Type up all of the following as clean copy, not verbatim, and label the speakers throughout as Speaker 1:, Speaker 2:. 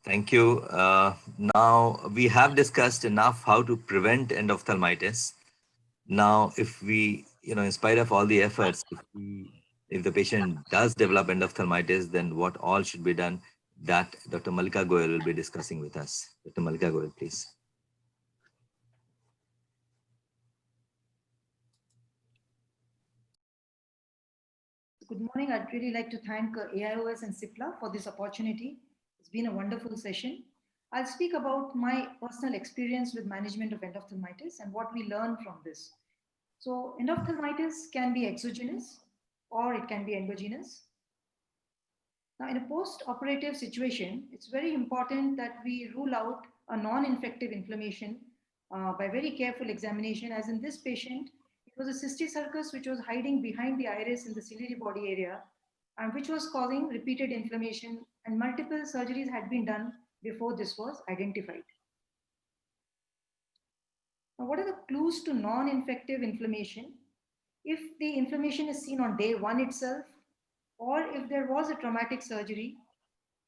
Speaker 1: Thank you. Now we have discussed enough how to prevent endophthalmitis. Now, if we, in spite of all the efforts, if the patient does develop endophthalmitis, then what all should be done? That Dr. Malika Goyal will be discussing with us. Dr. Malika Goyal, please.
Speaker 2: Good morning. I'd really like to thank AIOS and CIPLA for this opportunity. It's been a wonderful session. I'll speak about my personal experience with management of endophthalmitis and what we learn from this. So, endophthalmitis can be exogenous or it can be endogenous. Now, in a post-operative situation, it's very important that we rule out a non-infective inflammation by very careful examination. As in this patient, it was a cysticercus which was hiding behind the iris in the ciliary body area and which was causing repeated inflammation, and multiple surgeries had been done before this was identified. Now, what are the clues to non-infective inflammation? If the inflammation is seen on day one itself, or if there was a traumatic surgery,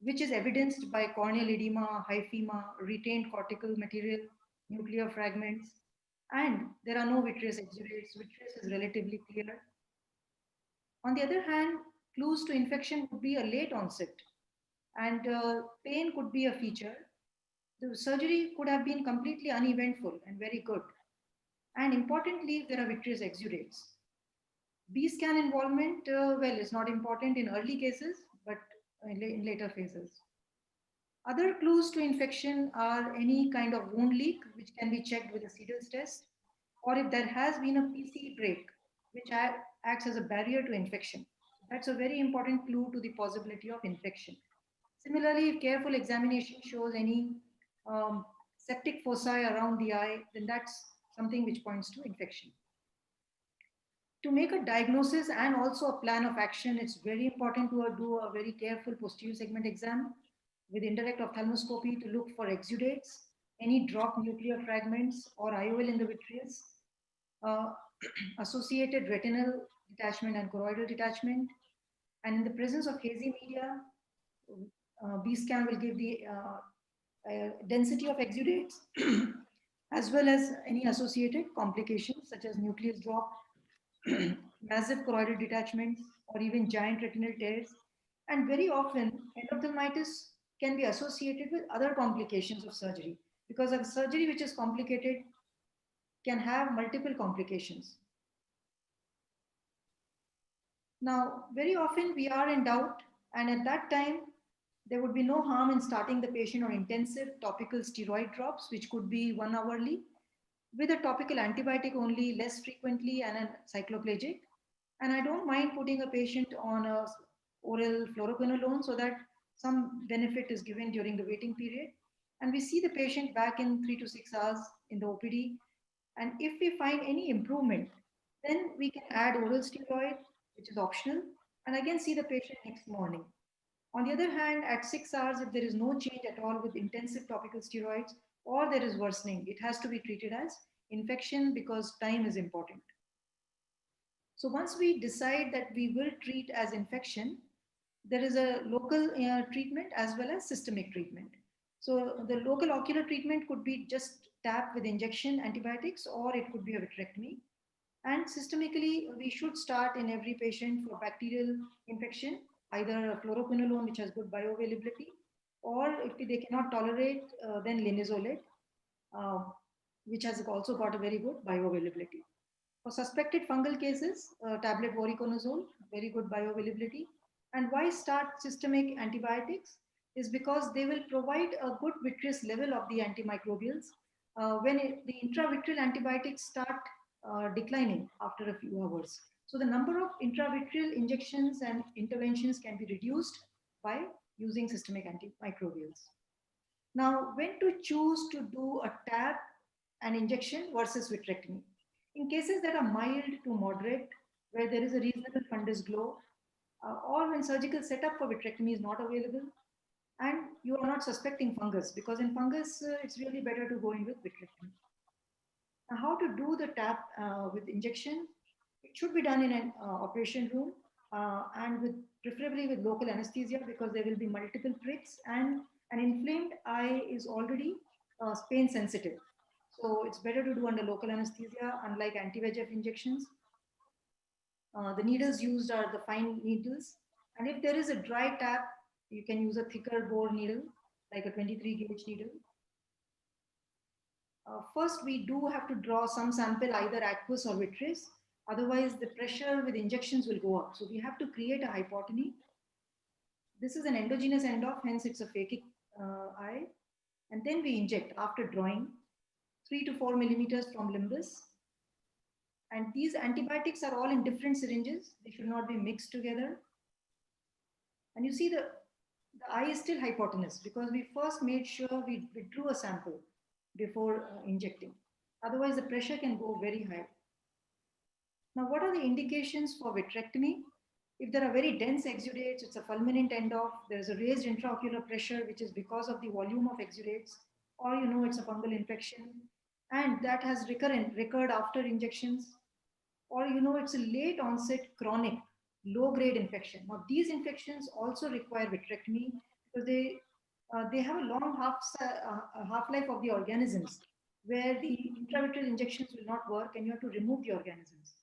Speaker 2: which is evidenced by corneal edema, hyphema, retained cortical material, nuclear fragments, and there are no vitreous exudates. Vitreous is relatively clear. On the other hand, clues to infection would be a late onset, and pain could be a feature. The surgery could have been completely uneventful and very good. And importantly, there are vitreous exudates. B scan involvement, well, is not important in early cases, but in later phases. Other clues to infection are any kind of wound leak, which can be checked with a Seedles test, or if there has been a PCE break, which acts as a barrier to infection. That's a very important clue to the possibility of infection. Similarly, if careful examination shows any septic foci around the eye, then that's something which points to infection. To make a diagnosis and also a plan of action, it's very important to do a very careful posterior segment exam with indirect ophthalmoscopy to look for exudates, any drop nuclear fragments or IOL in the vitreous, uh, associated retinal detachment and choroidal detachment. And in the presence of hazy media, B scan will give the density of exudates as well as any associated complications such as nucleus drop, massive choroidal detachments, or even giant retinal tears. And very often, endophthalmitis can be associated with other complications of surgery because a surgery which is complicated can have multiple complications. Now, very often we are in doubt, and at that time, there would be no harm in starting the patient on intensive topical steroid drops, which could be 1 hourly, with a topical antibiotic only less frequently and a cycloplegic. And I don't mind putting a patient on a oral fluoroquinolone so that some benefit is given during the waiting period. And we see the patient back in 3 to 6 hours in the OPD. And if we find any improvement, then we can add oral steroid, which is optional, and again see the patient next morning. On the other hand, at 6 hours, if there is no change at all with intensive topical steroids or there is worsening, it has to be treated as infection because time is important. So once we decide that we will treat as infection, there is a local treatment as well as systemic treatment. So the local ocular treatment could be just tap with injection antibiotics or it could be a vitrectomy. And systemically, we should start in every patient for bacterial infection, either fluoroquinolone, which has good bioavailability, or if they cannot tolerate, then linezolid, uh, which has also got a very good bioavailability. For suspected fungal cases, tablet voriconazole, very good bioavailability. And why start systemic antibiotics is because they will provide a good vitreous level of the antimicrobials. The intravitreal antibiotics start declining after a few hours. So the number of intravitreal injections and interventions can be reduced by using systemic antimicrobials. Now, when to choose to do a tap and injection versus vitrectomy? In cases that are mild to moderate, where there is a reasonable fundus glow, or when surgical setup for vitrectomy is not available, and you are not suspecting fungus, because in fungus, it's really better to go in with vitrectomy. Now, how to do the tap with injection? It should be done in an operation room and with preferably with local anesthesia because there will be multiple pricks and an inflamed eye is already pain sensitive. So it's better to do under local anesthesia, unlike anti-VEGF injections. The needles used are the fine needles. And if there is a dry tap, you can use a thicker bore needle, like a 23 gauge needle. First, we do have to draw some sample, either aqueous or vitreous. Otherwise, the pressure with injections will go up. So we have to create a hypotony. This is an endogenous end-off, hence it's a phakic eye. And then we inject after drawing 3 to 4 millimeters from limbus. And these antibiotics are all in different syringes. They should not be mixed together. And you see the eye is still hypotenuse because we first made sure we withdrew a sample before injecting. Otherwise, the pressure can go very high. Now, what are the indications for vitrectomy? If there are very dense exudates, it's a fulminant end-off, there's a raised intraocular pressure, which is because of the volume of exudates, or you know it's a fungal infection, and that has recurred after injections, or you know it's a late onset chronic low-grade infection. Now, these infections also require vitrectomy because they have a long half-life of the organisms where the intravitreal injections will not work and you have to remove the organisms.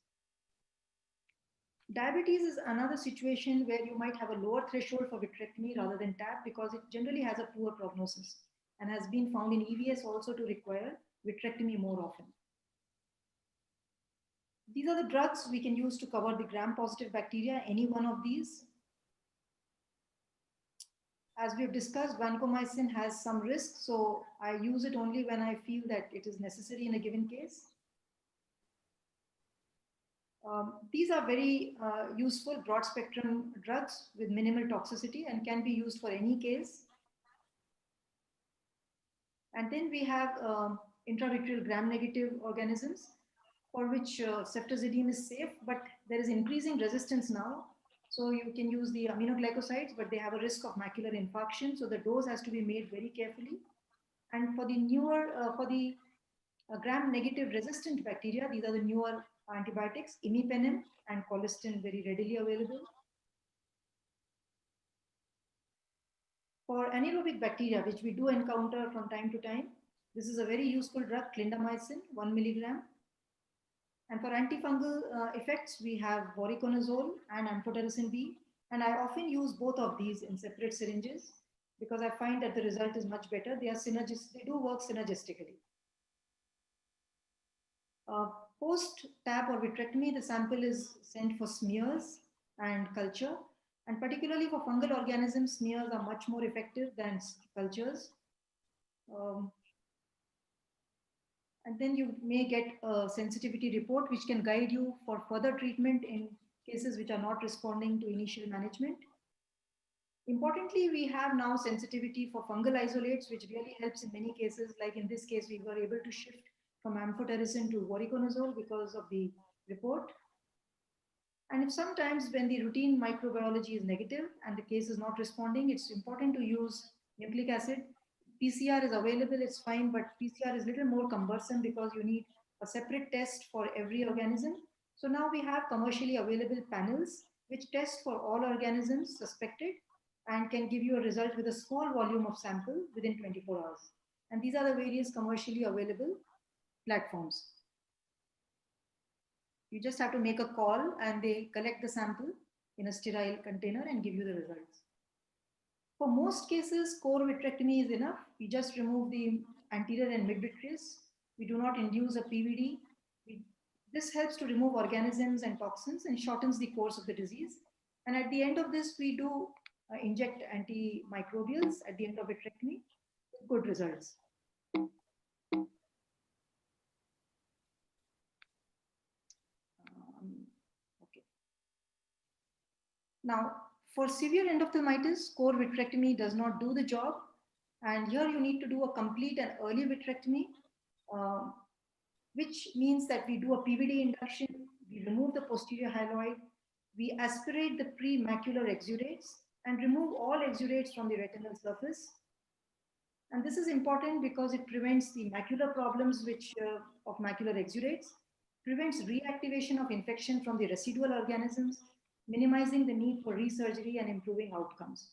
Speaker 2: Diabetes is another situation where you might have a lower threshold for vitrectomy rather than TAP because it generally has a poor prognosis and has been found in EVS also to require vitrectomy more often. These are the drugs we can use to cover the gram-positive bacteria, any one of these. As we've discussed, vancomycin has some risk, so I use it only when I feel that it is necessary in a given case. These are very useful broad spectrum drugs with minimal toxicity and can be used for any case. And then we have intravitreal gram-negative organisms for which ceftazidime is safe, but there is increasing resistance now. So you can use the aminoglycosides, but they have a risk of macular infarction. So the dose has to be made very carefully. And for the newer, gram-negative resistant bacteria, these are the newer antibiotics, imipenem and colistin, very readily available. For anaerobic bacteria, which we do encounter from time to time, this is a very useful drug, clindamycin, 1 milligram. And for antifungal effects, we have voriconazole and amphotericin B. And I often use both of these in separate syringes because I find that the result is much better. They do work synergistically. Post-TAP or vitrectomy, the sample is sent for smears and culture. And particularly for fungal organisms, smears are much more effective than cultures. And then you may get a sensitivity report which can guide you for further treatment in cases which are not responding to initial management. Importantly, we have now sensitivity for fungal isolates, which really helps in many cases. Like in this case, we were able to shift from amphotericin to voriconazole because of the report. And if sometimes when the routine microbiology is negative and the case is not responding, it's important to use nucleic acid. PCR is available, it's fine, but PCR is a little more cumbersome because you need a separate test for every organism. So now we have commercially available panels which test for all organisms suspected and can give you a result with a small volume of sample within 24 hours. And these are the various commercially available platforms. You just have to make a call and they collect the sample in a sterile container and give you the results. For most cases, core vitrectomy is enough. We just remove the anterior and mid-vitreous. We do not induce a PVD. This helps to remove organisms and toxins and shortens the course of the disease. And at the end of this, we do inject antimicrobials at the end of vitrectomy with good results. Okay. Now, for severe endophthalmitis, core vitrectomy does not do the job. And here you need to do a complete and early vitrectomy, which means that we do a PVD induction, we remove the posterior hyaloid, we aspirate the pre-macular exudates and remove all exudates from the retinal surface. And this is important because it prevents the macular problems of macular exudates, prevents reactivation of infection from the residual organisms, minimizing the need for resurgery and improving outcomes.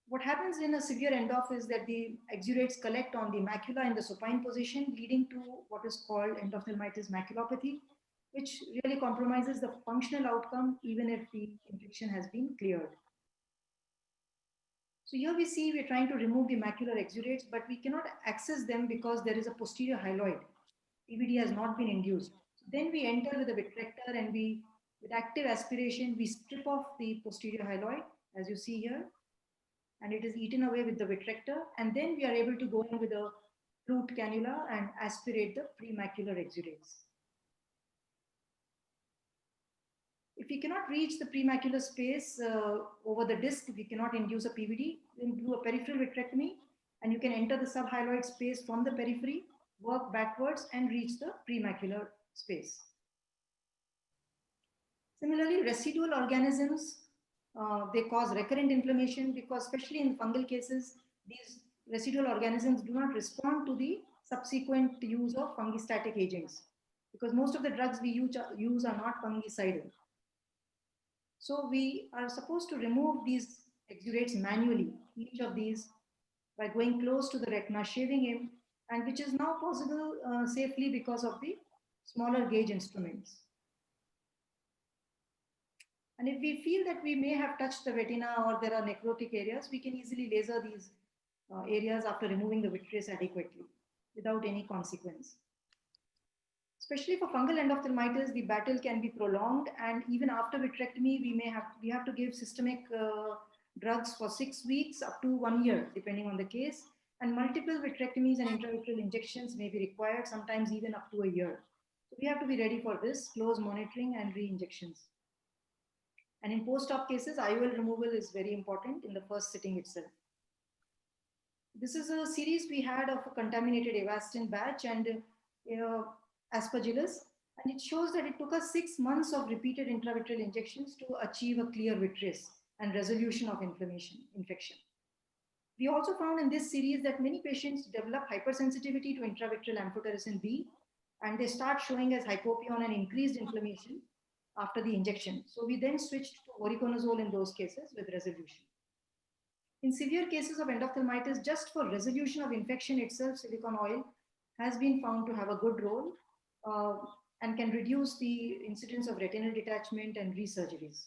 Speaker 2: What happens in a severe ENDOF is that the exudates collect on the macula in the supine position, leading to what is called endophthalmitis maculopathy, which really compromises the functional outcome even if the infection has been cleared. So here we see we're trying to remove the macular exudates, but we cannot access them because there is a posterior hyaloid. PVD has not been induced. So then we enter with a vitrector and with active aspiration, we strip off the posterior hyaloid, as you see here, and it is eaten away with the vitrector. And then we are able to go in with a flute cannula and aspirate the premacular exudates. If we cannot reach the premacular space over the disc, we cannot induce a PVD, then do a peripheral vitrectomy, and you can enter the subhyaloid space from the periphery, work backwards, and reach the premacular space. Similarly, residual organisms, they cause recurrent inflammation because especially in fungal cases, these residual organisms do not respond to the subsequent use of fungistatic agents because most of the drugs we use are not fungicidal. So we are supposed to remove these exudates manually, each of these, by going close to the retina, shaving him, and which is now possible safely because of the smaller gauge instruments. And if we feel that we may have touched the retina or there are necrotic areas, we can easily laser these areas after removing the vitreous adequately without any consequence. Especially for fungal endophthalmitis, the battle can be prolonged, and even after vitrectomy, we have to give systemic drugs for 6 weeks up to 1 year, depending on the case. And multiple vitrectomies and intravitreal injections may be required, sometimes even up to a year. So we have to be ready for this, close monitoring and re-injections. And in post-op cases, IOL removal is very important in the first sitting itself. This is a series we had of a contaminated Avastin batch and Aspergillus, and it shows that it took us 6 months of repeated intravitreal injections to achieve a clear vitreous and resolution of infection. We also found in this series that many patients develop hypersensitivity to intravitreal amphotericin B, and they start showing as hypopyon and increased inflammation after the injection. So we then switched to voriconazole in those cases with resolution. In severe cases of endophthalmitis, just for resolution of infection itself, silicone oil has been found to have a good role and can reduce the incidence of retinal detachment and resurgeries.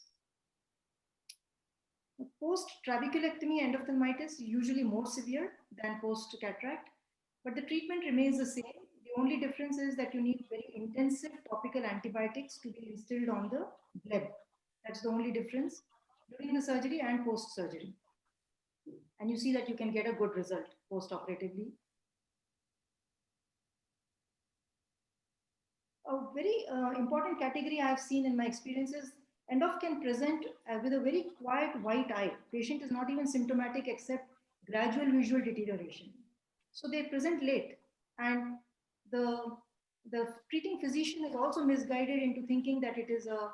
Speaker 2: Post-trabeculectomy endophthalmitis is usually more severe than post-cataract, but the treatment remains the same. The only difference is that you need very intensive topical antibiotics to be instilled on the bleb. That's the only difference during the surgery and post-surgery. And you see that you can get a good result post-operatively. A very important category I have seen in my experiences, ENDOF can present with a very quiet white eye. Patient is not even symptomatic except gradual visual deterioration. So they present late, and the treating physician is also misguided into thinking that it is a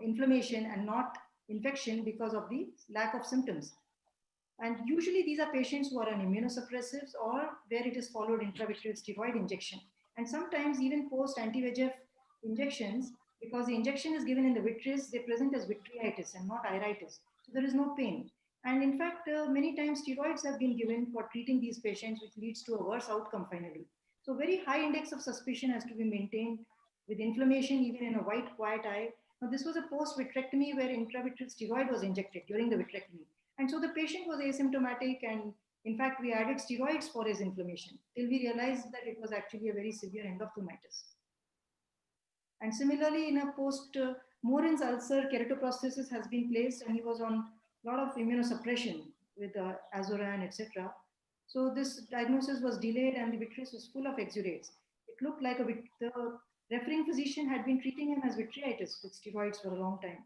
Speaker 2: inflammation and not infection because of the lack of symptoms. And usually these are patients who are on immunosuppressives or where it is followed intravitreal steroid injection. And sometimes even post anti-VEGF injections, because the injection is given in the vitreous, they present as vitreitis and not iritis. So there is no pain. And in fact, many times steroids have been given for treating these patients, which leads to a worse outcome finally. So very high index of suspicion has to be maintained with inflammation even in a white, quiet eye. Now this was a post-vitrectomy where intravitreal steroid was injected during the vitrectomy. And so the patient was asymptomatic, and in fact, we added steroids for his inflammation till we realized that it was actually a very severe endophthalmitis. And similarly, in a post-Morin's ulcer, keratoprosthesis has been placed, and he was on a lot of immunosuppression with Azoran, etc. So this diagnosis was delayed, and the vitreous was full of exudates. It looked like the referring physician had been treating him as vitreitis with steroids for a long time.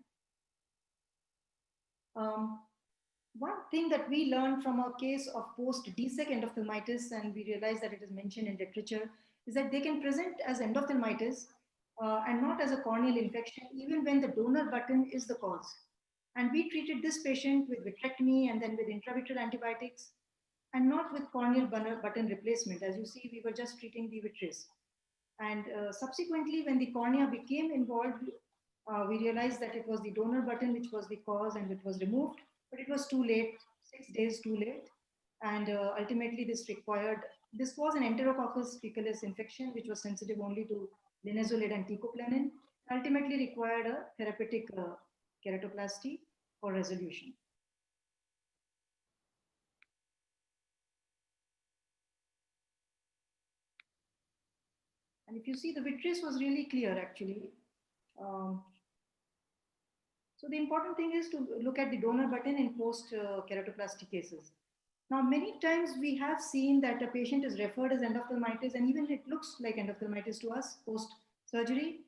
Speaker 2: One thing that we learned from a case of post-DSEC endophthalmitis, and we realized that it is mentioned in literature, is that they can present as endophthalmitis and not as a corneal infection, even when the donor button is the cause. And we treated this patient with vitrectomy and then with intravitreal antibiotics, and not with corneal button replacement. As you see, we were just treating the vitreous. And subsequently, when the cornea became involved, we realized that it was the donor button which was the cause and it was removed, but it was too late. 6 days too late. And ultimately this was an Enterococcus faecalis infection, which was sensitive only to linezolid and teicoplanin, ultimately required a therapeutic keratoplasty for resolution. And if you see, the vitreous was really clear actually. Um, so the important thing is to look at the donor button in post keratoplasty cases. Now, many times we have seen that a patient is referred as endophthalmitis, and even it looks like endophthalmitis to us post surgery,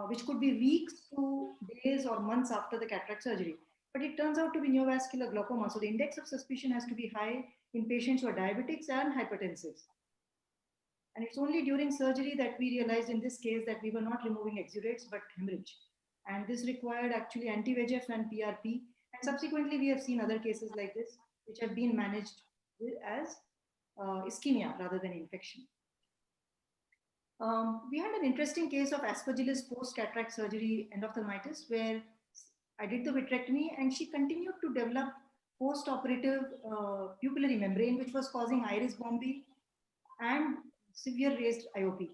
Speaker 2: which could be weeks to days or months after the cataract surgery. But it turns out to be neovascular glaucoma. So the index of suspicion has to be high in patients who are diabetics and hypertensives. And it's only during surgery that we realized in this case that we were not removing exudates but hemorrhage. And this required actually anti-VEGF and PRP. And subsequently, we have seen other cases like this, which have been managed as ischemia rather than infection. We had an interesting case of aspergillus post-cataract surgery endophthalmitis, where I did the vitrectomy and she continued to develop post-operative pupillary membrane, which was causing iris bombi and severe raised IOP.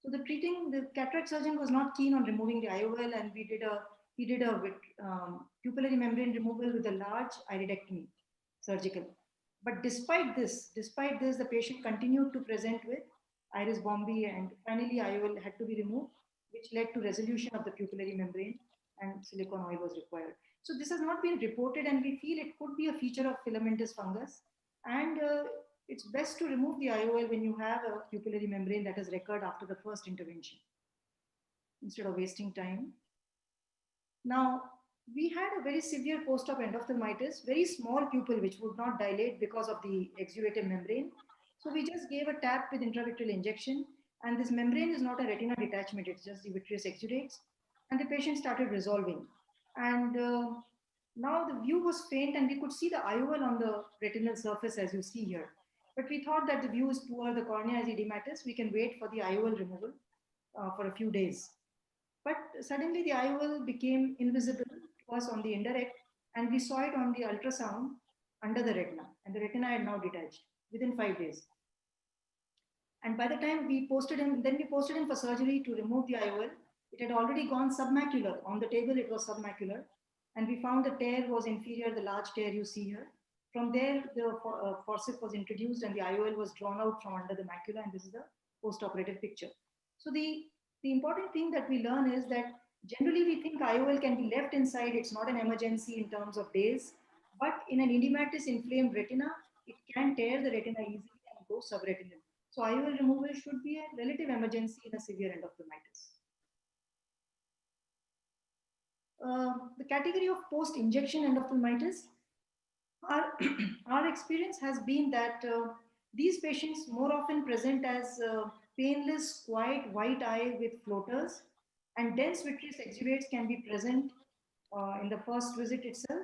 Speaker 2: So the cataract surgeon was not keen on removing the IOL, and he did a pupillary membrane removal with a large iridectomy, surgical. But despite this, the patient continued to present with iris bombi, and finally IOL had to be removed, which led to resolution of the pupillary membrane, and silicone oil was required. So this has not been reported, and we feel it could be a feature of filamentous fungus. And it's best to remove the IOL when you have a pupillary membrane that has recurred after the first intervention, instead of wasting time. Now, we had a very severe post-op endophthalmitis, very small pupil which would not dilate because of the exudative membrane. So we just gave a tap with intravitreal injection, and this membrane is not a retina detachment, it's just the vitreous exudates. And the patient started resolving. And now the view was faint, and we could see the IOL on the retinal surface as you see here. But we thought that the view is poor, the cornea is edematous, we can wait for the IOL removal for a few days. But suddenly the IOL became invisible to us on the indirect, and we saw it on the ultrasound under the retina, and the retina had now detached within 5 days. And by the time we posted him for surgery to remove the IOL, it had already gone submacular. On the table, it was submacular. And we found the tear was inferior, the large tear you see here. From there, the forceps was introduced and the IOL was drawn out from under the macula, and this is the post-operative picture. So the important thing that we learn is that generally we think IOL can be left inside, it's not an emergency in terms of days, but in an edematous inflamed retina, it can tear the retina easily and go subretinal. So IOL removal should be a relative emergency in a severe endophthalmitis. The category of post-injection endophthalmitis, our experience has been that these patients more often present as painless, quiet, white eye with floaters, and dense vitreous exudates can be present in the first visit itself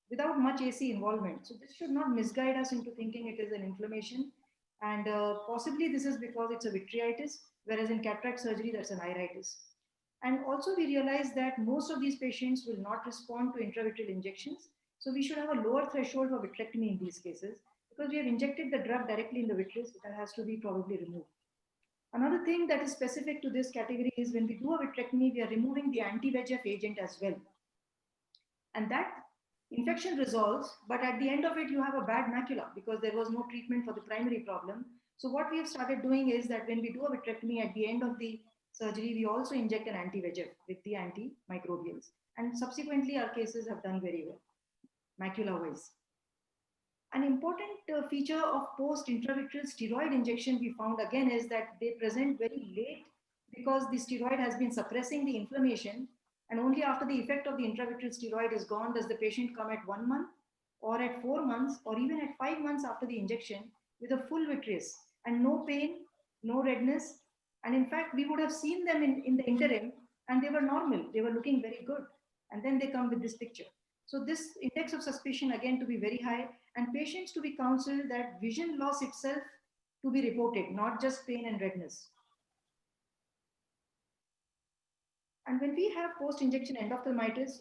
Speaker 2: without much AC involvement. So this should not misguide us into thinking it is an inflammation, and possibly this is because it's a vitreitis, whereas in cataract surgery, that's an iritis. And also we realize that most of these patients will not respond to intravitreal injections. So we should have a lower threshold for vitrectomy in these cases, because we have injected the drug directly in the vitreous, that has to be probably removed. Another thing that is specific to this category is when we do a vitrectomy, we are removing the anti-VEGF agent as well. And that infection resolves, but at the end of it, you have a bad macula because there was no treatment for the primary problem. So what we have started doing is that when we do a vitrectomy at the end of the surgery, we also inject an anti-VEGF with the antimicrobials. And subsequently, our cases have done very well, macula-wise. An important feature of post-intravitreal steroid injection we found again is that they present very late because the steroid has been suppressing the inflammation, and only after the effect of the intravitreal steroid is gone does the patient come at 1 month or at 4 months or even at 5 months after the injection with a full vitreous and no pain, no redness. And in fact, we would have seen them in the interim and they were normal. They were looking very good. And then they come with this picture. So this index of suspicion again to be very high, and patients to be counseled that vision loss itself to be reported, not just pain and redness. And when we have post-injection endophthalmitis,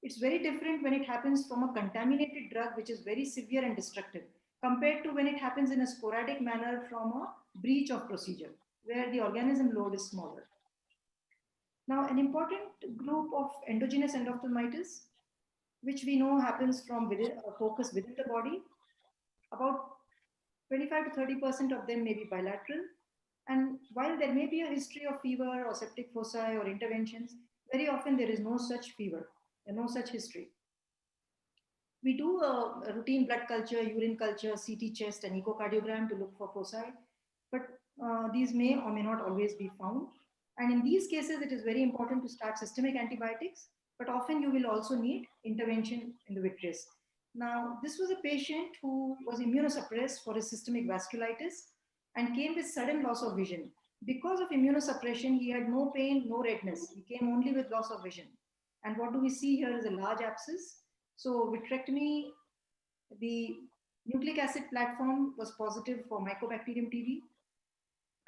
Speaker 2: It's very different when it happens from a contaminated drug, which is very severe and destructive, compared to when it happens in a sporadic manner from a breach of procedure, where the organism load is smaller. Now, an important group of endogenous endophthalmitis, which we know happens from within a focus within the body, about 25 to 30% of them may be bilateral. And while there may be a history of fever or septic foci or interventions, very often there is no such fever and no such history. We do a routine blood culture, urine culture, CT chest, and echocardiogram to look for foci, but these may or may not always be found. And in these cases, it is very important to start systemic antibiotics, but often you will also need intervention in the vitreous. Now, this was a patient who was immunosuppressed for his systemic vasculitis and came with sudden loss of vision. Because of immunosuppression, he had no pain, no redness. He came only with loss of vision. And what do we see here is a large abscess. So vitrectomy, the nucleic acid platform was positive for Mycobacterium TB.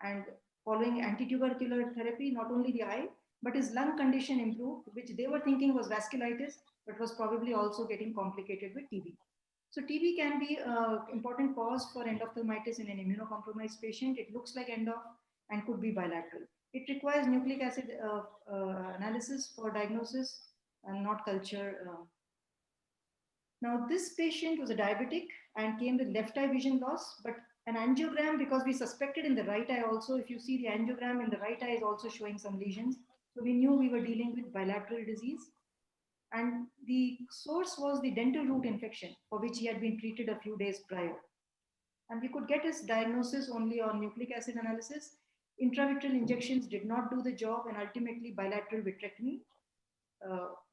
Speaker 2: And following antitubercular therapy, not only the eye, but his lung condition improved, which they were thinking was vasculitis, but was probably also getting complicated with TB. So TB can be an important cause for endophthalmitis in an immunocompromised patient. It looks like endo and could be bilateral. It requires nucleic acid analysis for diagnosis and not culture. Now, this patient was a diabetic and came with left eye vision loss, but an angiogram, because we suspected in the right eye also, if you see the angiogram in the right eye is also showing some lesions. So we knew we were dealing with bilateral disease. And the source was the dental root infection for which he had been treated a few days prior. And we could get his diagnosis only on nucleic acid analysis. Intravitreal injections did not do the job, and ultimately bilateral vitrectomy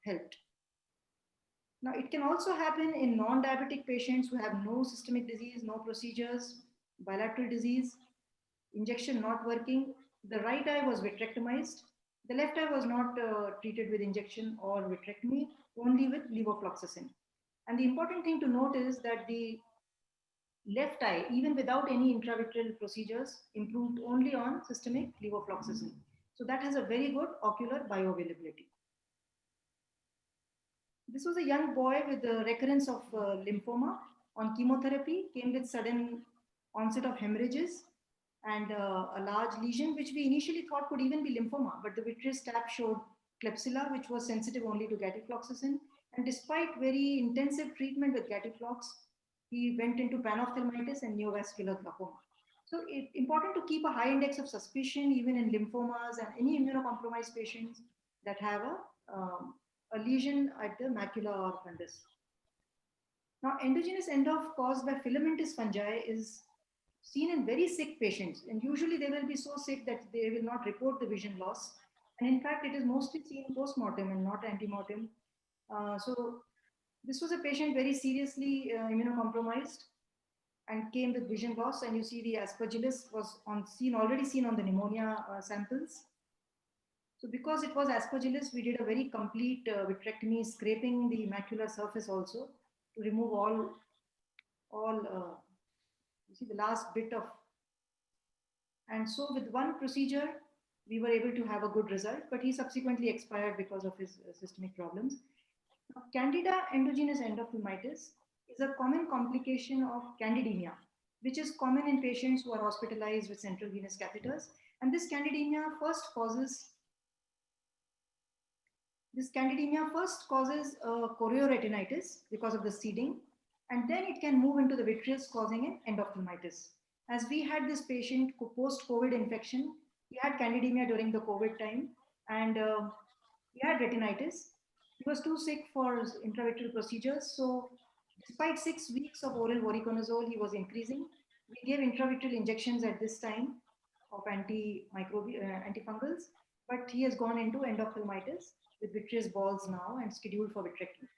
Speaker 2: helped. Now, it can also happen in non-diabetic patients who have no systemic disease, no procedures, bilateral disease, injection not working. The right eye was vitrectomized. The left eye was not treated with injection or vitrectomy, only with levofloxacin. And the important thing to note is that the left eye, even without any intravitreal procedures, improved only on systemic levofloxacin. So that has a very good ocular bioavailability. This was a young boy with the recurrence of lymphoma on chemotherapy, came with sudden onset of hemorrhages and a large lesion, which we initially thought could even be lymphoma, but the vitreous tap showed Klebsiella, which was sensitive only to gatifloxacin. And despite very intensive treatment with gatiflox, he went into panophthalmitis and neovascular glaucoma. So it's important to keep a high index of suspicion even in lymphomas and any immunocompromised patients that have a lesion at the macula or fundus. Now, endogenous endo caused by filamentous fungi is seen in very sick patients, and usually they will be so sick that they will not report the vision loss. And in fact, it is mostly seen post-mortem and not ante-mortem. So this was a patient very seriously immunocompromised and came with vision loss. And you see the aspergillus was already seen on the pneumonia samples. So because it was aspergillus, we did a very complete vitrectomy, scraping the macular surface also to remove you see the last bit of. And so with one procedure, we were able to have a good result, but he subsequently expired because of his systemic problems. Now, Candida endogenous endophthalmitis is a common complication of candidemia, which is common in patients who are hospitalized with central venous catheters. And this candidemia first causes chorioretinitis because of the seeding, and then it can move into the vitreous, causing an endophthalmitis. As we had this patient post-COVID infection, he had candidemia during the COVID time, and he had retinitis. He was too sick for intravitreal procedures, so despite 6 weeks of oral voriconazole, he was increasing. We gave intravitreal injections at this time of antifungals, but he has gone into endophthalmitis with vitreous balls now and scheduled for vitrectomy.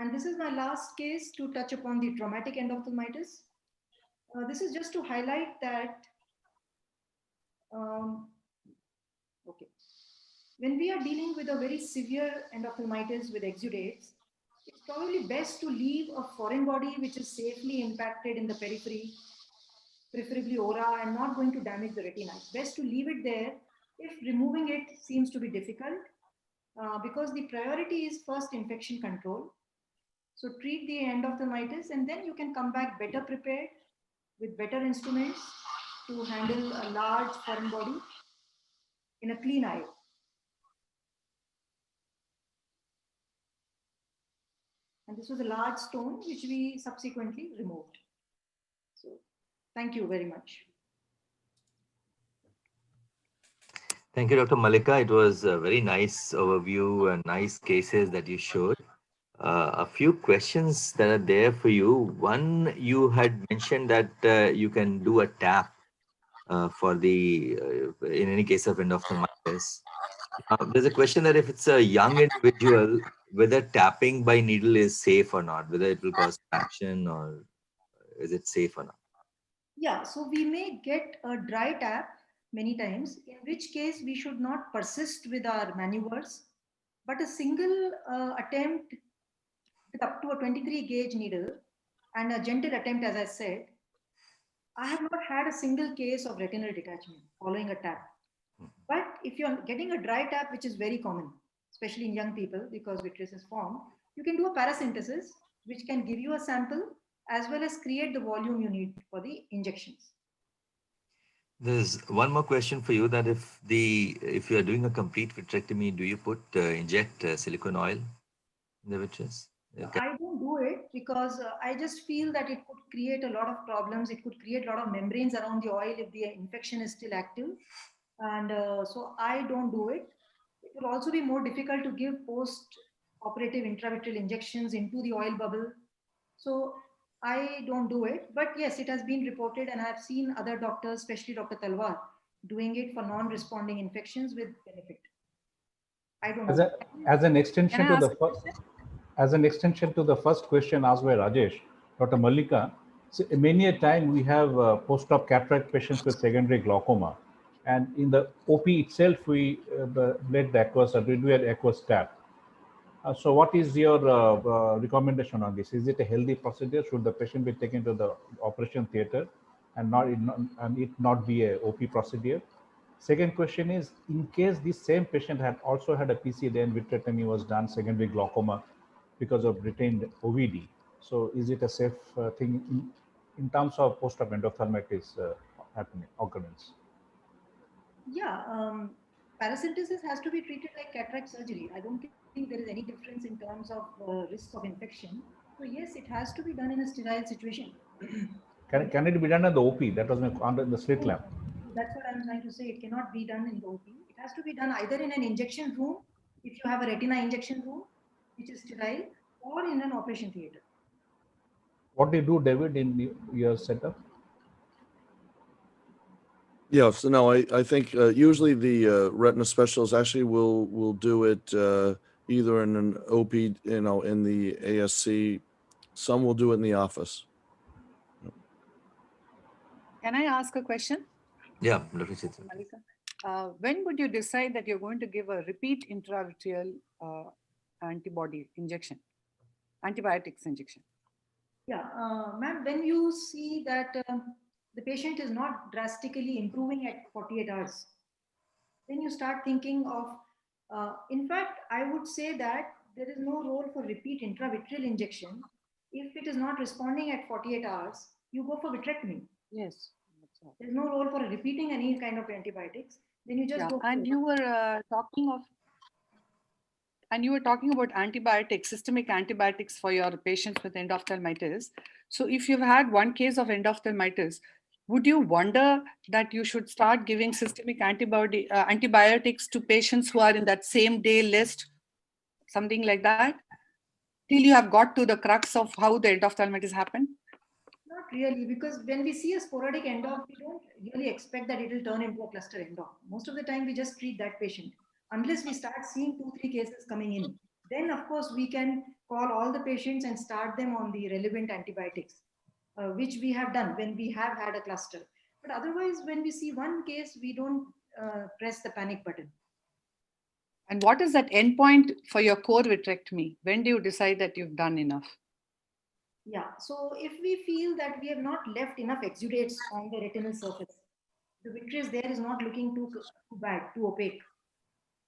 Speaker 2: And this is my last case to touch upon the traumatic endophthalmitis. This is just to highlight that, when we are dealing with a very severe endophthalmitis with exudates, it's probably best to leave a foreign body which is safely impacted in the periphery, preferably ora, and not going to damage the retina. It's best to leave it there if removing it seems to be difficult. because the priority is first infection control. So treat the endophthalmitis and then you can come back better prepared with better instruments to handle a large foreign body in a clean eye. And this was a large stone which we subsequently removed. So thank you very much.
Speaker 1: Thank you, Dr. Malika. It was a very nice overview and nice cases that you showed. A few questions that are there for you. One, you had mentioned that you can do a tap for in any case of endophthalmitis. There's a question that if it's a young individual, whether tapping by needle is safe or not, whether it will cause traction or is it safe or not?
Speaker 2: Yeah, so we may get a dry tap many times, in which case we should not persist with our maneuvers, but a single attempt with up to a 23 gauge needle and a gentle attempt, as I said, I have not had a single case of retinal detachment following a tap. But if you're getting a dry tap, which is very common, especially in young people because vitreous is formed, you can do a paracentesis, which can give you a sample as well as create the volume you need for the injections.
Speaker 1: There's one more question for you, that if you are doing a complete vitrectomy, do you inject silicone oil in the vitreous? Okay.
Speaker 2: I don't do it because I just feel that it could create a lot of problems. It could create a lot of membranes around the oil if the infection is still active. And so I don't do it. It will also be more difficult to give post-operative intravitreal injections into the oil bubble. So I don't do it. But yes, it has been reported and I've seen other doctors, especially Dr. Talwar, doing it for non-responding infections with benefit. I don't know.
Speaker 3: As an extension
Speaker 4: Can I
Speaker 3: to
Speaker 4: ask
Speaker 3: the
Speaker 4: a
Speaker 3: first,
Speaker 4: question?
Speaker 3: as an extension to the first question asked by Rajesh, Dr. Mallika, so many a time we have post-op cataract patients with secondary glaucoma, and in the OP itself we let the aqueous, we do an aqueous tap. So what is your recommendation on this? Is it a healthy procedure? Should the patient be taken to the operation theater and it not be a OP procedure? Second question is, in case this same patient had also had a PC, then vitrectomy was done, secondary glaucoma, because of retained OVD. So is it a safe thing in terms of post-op endophthalmitis occurrence?
Speaker 2: Yeah, paracentesis has to be treated like cataract surgery. I don't think there is any difference in terms of risk of infection. So yes, it has to be done in a sterile situation.
Speaker 3: Can it be done in the OP? That was under the slit lamp.
Speaker 2: That's what I'm trying to say. It cannot be done in the OP. It has to be done either in an injection room, if you have a retina injection room, which is sterile, or in an operation theater.
Speaker 3: What do you do, David, in your setup?
Speaker 5: Yeah, so no, I think usually the retina specialist actually will do it either in an OP, in the ASC. Some will do it in the office.
Speaker 4: Can I ask a question?
Speaker 1: Yeah, Dr. Chitra.
Speaker 4: Malika? When would you decide that you're going to give a repeat intravitreal antibody injection, antibiotics injection?
Speaker 2: Yeah, ma'am, when you see that the patient is not drastically improving at 48 hours, then you start thinking of, in fact, I would say that there is no role for repeat intravitreal injection. If it is not responding at 48 hours, you go for vitrectomy.
Speaker 4: Yes.
Speaker 2: There's no role for repeating any kind of antibiotics. Then you just go.
Speaker 4: And you were talking about antibiotics, systemic antibiotics for your patients with endophthalmitis. So if you've had one case of endophthalmitis, would you wonder that you should start giving systemic antibiotics to patients who are in that same day list, something like that, till you have got to the crux of how the endophthalmitis happened?
Speaker 2: Not really, because when we see a sporadic endo, we don't really expect that it will turn into a cluster endo. Most of the time, we just treat that patient. Unless we start seeing 2-3 cases coming in, then of course we can call all the patients and start them on the relevant antibiotics, which we have done when we have had a cluster. But otherwise, when we see one case, we don't press the panic button.
Speaker 4: And what is that endpoint for your core vitrectomy? When do you decide that you've done enough?
Speaker 2: Yeah, so if we feel that we have not left enough exudates on the retinal surface, the vitreous there is not looking too bad, too opaque,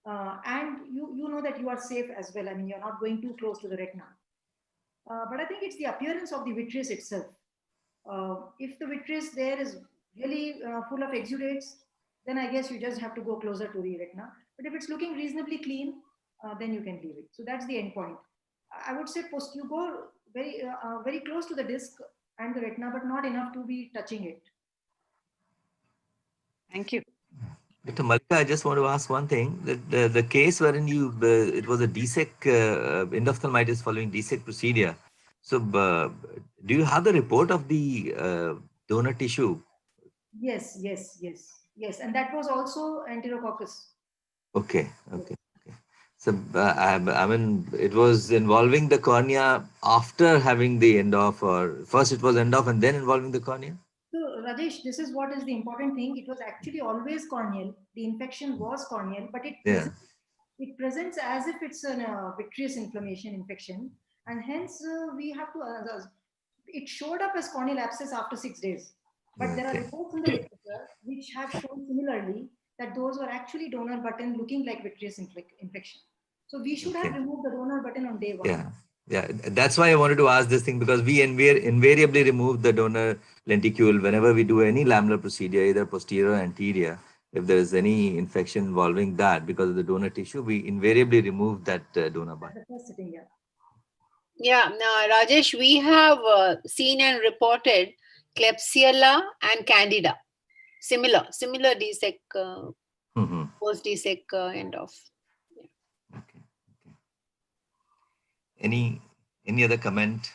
Speaker 2: And you know that you are safe as well. I mean, you're not going too close to the retina. But I think it's the appearance of the vitreous itself. If the vitreous there is really full of exudates, then I guess you just have to go closer to the retina. But if it's looking reasonably clean, then you can leave it. So that's the end point. I would say you go very close to the disc and the retina, but not enough to be touching it.
Speaker 4: Thank you.
Speaker 1: Dr. Malika, I just want to ask one thing. The case wherein it was a DSEC, endophthalmitis following DSEC procedure. So do you have the report of the donor tissue?
Speaker 2: Yes. And that was also Enterococcus.
Speaker 1: Okay. So I mean, it was involving the cornea after having the end-off, or first it was end-off and then involving the cornea?
Speaker 2: So Rajesh, this is what is the important thing. It was actually always corneal. The infection was corneal, but it presents as if it's a vitreous inflammation infection, and hence we have to. It showed up as corneal abscess after 6 days, but there are reports in the literature which have shown similarly that those were actually donor button looking like vitreous infection. So we should have removed the donor button on day 1.
Speaker 1: Yeah, that's why I wanted to ask this thing, because we invariably remove the donor lenticule whenever we do any lamellar procedure, either posterior or anterior. If there is any infection involving that because of the donor tissue, we invariably remove that donor button.
Speaker 2: The first sitting,
Speaker 6: Yeah, now Rajesh, we have seen and reported Klebsiella and Candida, similar DSEC, post DSEC end of.
Speaker 1: Yeah. Okay. Any other comment?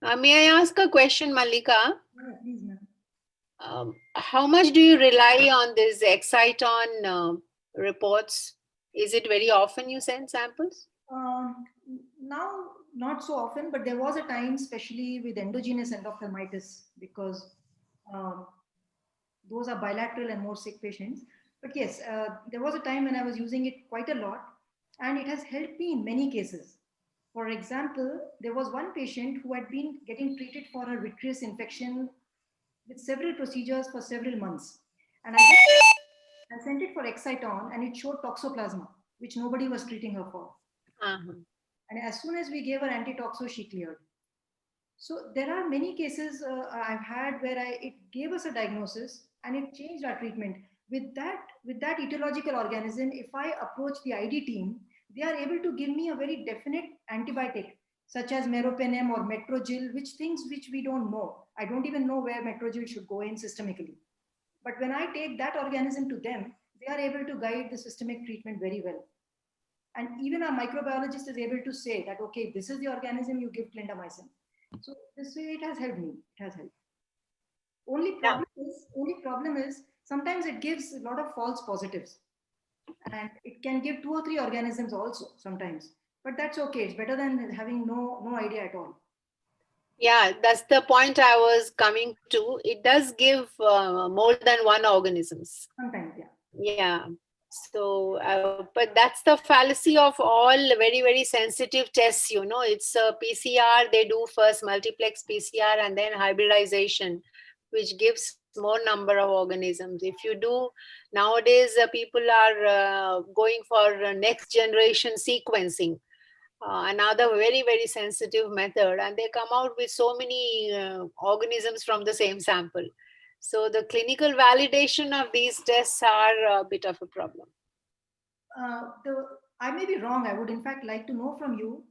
Speaker 6: May I ask a question, Malika?
Speaker 2: Yeah, please, ma'am.
Speaker 6: How much do you rely on this Exciton reports? Is it very often you send samples?
Speaker 2: Now, not so often, but there was a time, especially with endogenous endophthalmitis, because those are bilateral and more sick patients. But yes, there was a time when I was using it quite a lot, and it has helped me in many cases. For example, there was one patient who had been getting treated for a vitreous infection with several procedures for several months. And I sent it for Exciton, and it showed toxoplasma, which nobody was treating her for. And as soon as we gave her antitoxo, she cleared. So there are many cases I've had where it gave us a diagnosis and it changed our treatment. With that etiological organism, if I approach the ID team, they are able to give me a very definite antibiotic, such as meropenem or Metrogyl, which we don't know. I don't even know where Metrogyl should go in systemically. But when I take that organism to them, they are able to guide the systemic treatment very well. And even our microbiologist is able to say that, okay, this is the organism, you give clindamycin. So this way it has helped me. It has helped. Only problem is sometimes it gives a lot of false positives. And it can give 2 or 3 organisms also sometimes. But that's okay. It's better than having no idea at all.
Speaker 6: Yeah, that's the point I was coming to. It does give more than one organisms.
Speaker 2: Sometimes, yeah.
Speaker 6: Yeah. So, but that's the fallacy of all very, very sensitive tests. It's a PCR. They do first multiplex PCR and then hybridization, which gives more number of organisms. If you do nowadays, people are going for next generation sequencing, another very, very sensitive method, and they come out with so many organisms from the same sample. So the clinical validation of these tests are a bit of a problem.
Speaker 2: I may be wrong. I would in fact like to know from you,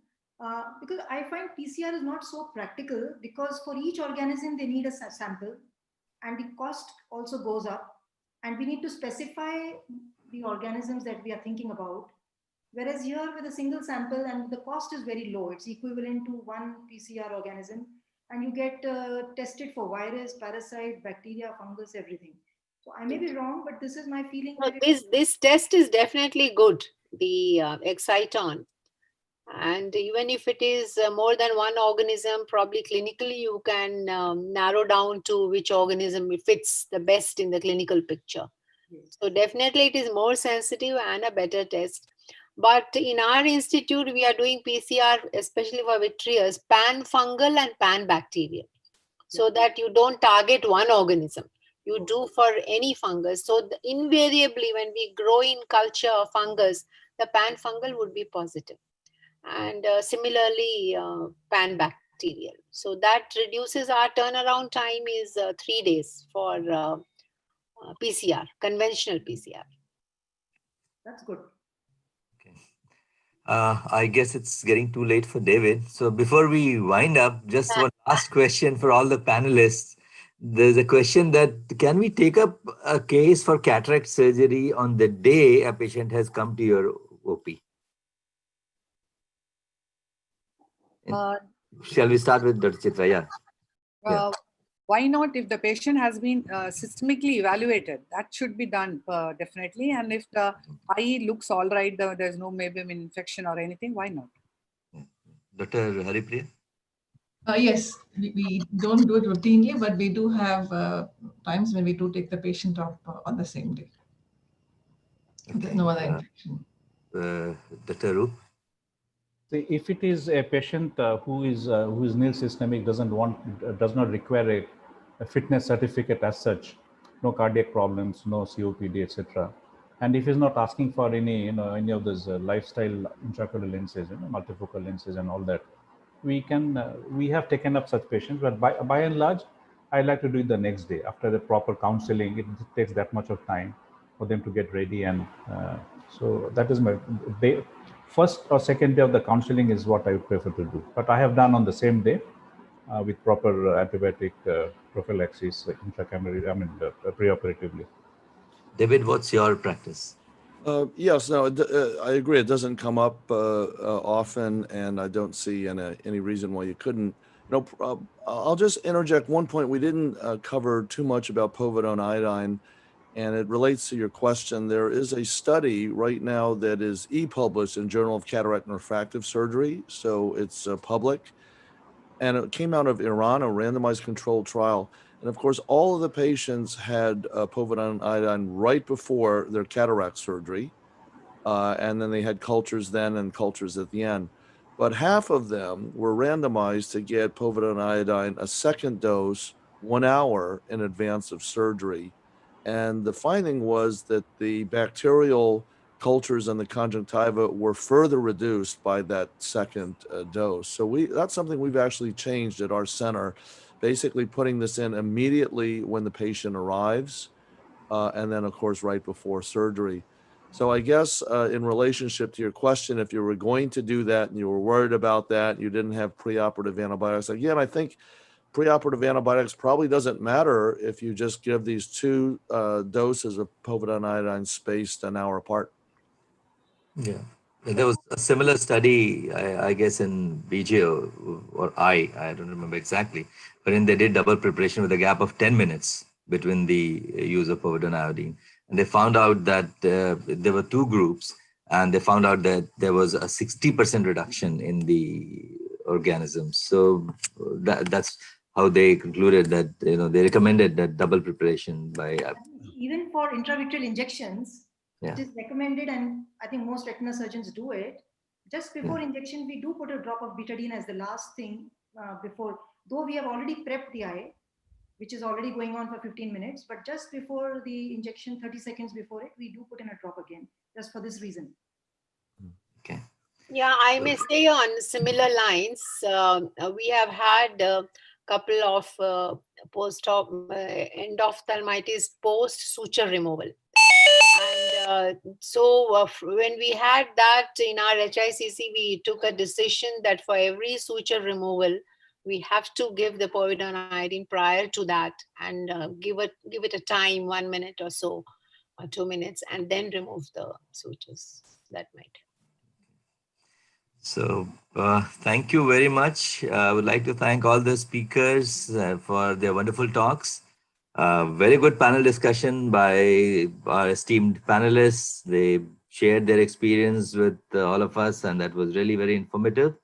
Speaker 2: because I find PCR is not so practical, because for each organism they need a sample and the cost also goes up, and we need to specify the organisms that we are thinking about. Whereas here with a single sample, and the cost is very low, it's equivalent to one PCR organism, and you get tested for virus, parasite, bacteria, fungus, everything. So I may be wrong, but this is my feeling.
Speaker 6: No, this test is definitely good, the Exciton. And even if it is more than one organism, probably clinically you can narrow down to which organism fits the best in the clinical picture.
Speaker 2: Yes.
Speaker 6: So definitely it is more sensitive and a better test. But in our institute, we are doing PCR, especially for vitreous, pan-fungal and pan-bacterial, so that you don't target one organism. you do for any fungus. So invariably, when we grow in culture of fungus, the pan fungal would be positive. And similarly, pan bacterial. So that reduces our turnaround time is 3 days for PCR, conventional PCR.
Speaker 2: That's good.
Speaker 1: I guess it's getting too late for David. So before we wind up, just one last question for all the panelists. There's a question that can we take up a case for cataract surgery on the day a patient has come to your OP? Shall we start with Dr. Chitra? Yeah.
Speaker 4: Why not? If the patient has been systemically evaluated, that should be done definitely. And if the eye looks all right, there's no maybe infection or anything, why not?
Speaker 1: Dr. Haripriya?
Speaker 7: Yes, we don't do it routinely, but we do have times when we do take the patient up on the same day.
Speaker 1: Okay.
Speaker 7: There's no other infection.
Speaker 1: Dr. Roop?
Speaker 3: If it is a patient who is nil systemic, does not require a fitness certificate as such, no cardiac problems, no COPD, etc., and if he's not asking for any of those lifestyle intraocular lenses, multifocal lenses and all that, we have taken up such patients. But by and large, I like to do it the next day after the proper counseling. It takes that much of time for them to get ready, and so that is my day. First or second day of the counseling is what I would prefer to do. But I have done on the same day with proper antibiotic prophylaxis intracamerally, preoperatively.
Speaker 1: David, what's your practice?
Speaker 5: Yes, no, I agree. It doesn't come up often, and I don't see any reason why you couldn't. I'll just interject one point. We didn't cover too much about povidone iodine, and it relates to your question. There is a study right now that is e-published in Journal of Cataract and Refractive Surgery, so it's public, and it came out of Iran, a randomized controlled trial. And of course, all of the patients had povidone iodine right before their cataract surgery, and then they had cultures then and cultures at the end. But half of them were randomized to get povidone iodine, a second dose, 1 hour in advance of surgery. And the finding was that the bacterial cultures in the conjunctiva were further reduced by that second dose. So that's something we've actually changed at our center, basically putting this in immediately when the patient arrives, and then of course right before surgery. So I guess in relationship to your question, if you were going to do that and you were worried about that, you didn't have preoperative antibiotics, again, I think preoperative antibiotics probably doesn't matter if you just give these 2 doses of povidone iodine spaced an hour apart.
Speaker 1: Yeah. There was a similar study, I guess, in BJO or I don't remember exactly, but they did double preparation with a gap of 10 minutes between the use of povidone iodine. And they found out that there were 2 groups, and they found out that there was a 60% reduction in the organisms. So that's how they concluded that, they recommended that double preparation by.
Speaker 2: Even for intravitreal injections,
Speaker 1: Yeah.
Speaker 2: it is recommended, and I think most retina surgeons do it. Just before injection, we do put a drop of betadine as the last thing before, though we have already prepped the eye, which is already going on for 15 minutes, but just before the injection, 30 seconds before it, we do put in a drop again, just for this reason.
Speaker 1: Okay.
Speaker 6: Yeah, I may say on similar lines, we have had a couple of post-op endophthalmitis post-suture removal. And so when we had that in our HICC, we took a decision that for every suture removal, we have to give the povidone iodine prior to that, and give it a time, 1 minute or so, or 2 minutes, and then remove the sutures. That might.
Speaker 1: So thank you very much. I would like to thank all the speakers for their wonderful talks. Very good panel discussion by our esteemed panelists. They shared their experience with all of us, and that was really very informative.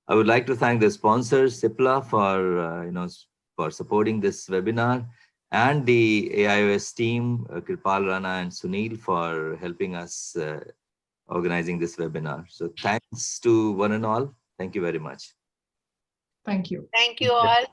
Speaker 1: I would like to thank the sponsors, Cipla, for supporting this webinar, and the AIOS team, Kirpal, Rana, and Sunil, for helping us organizing this webinar. So thanks to one and all. Thank you very much.
Speaker 7: Thank you.
Speaker 6: Thank you all.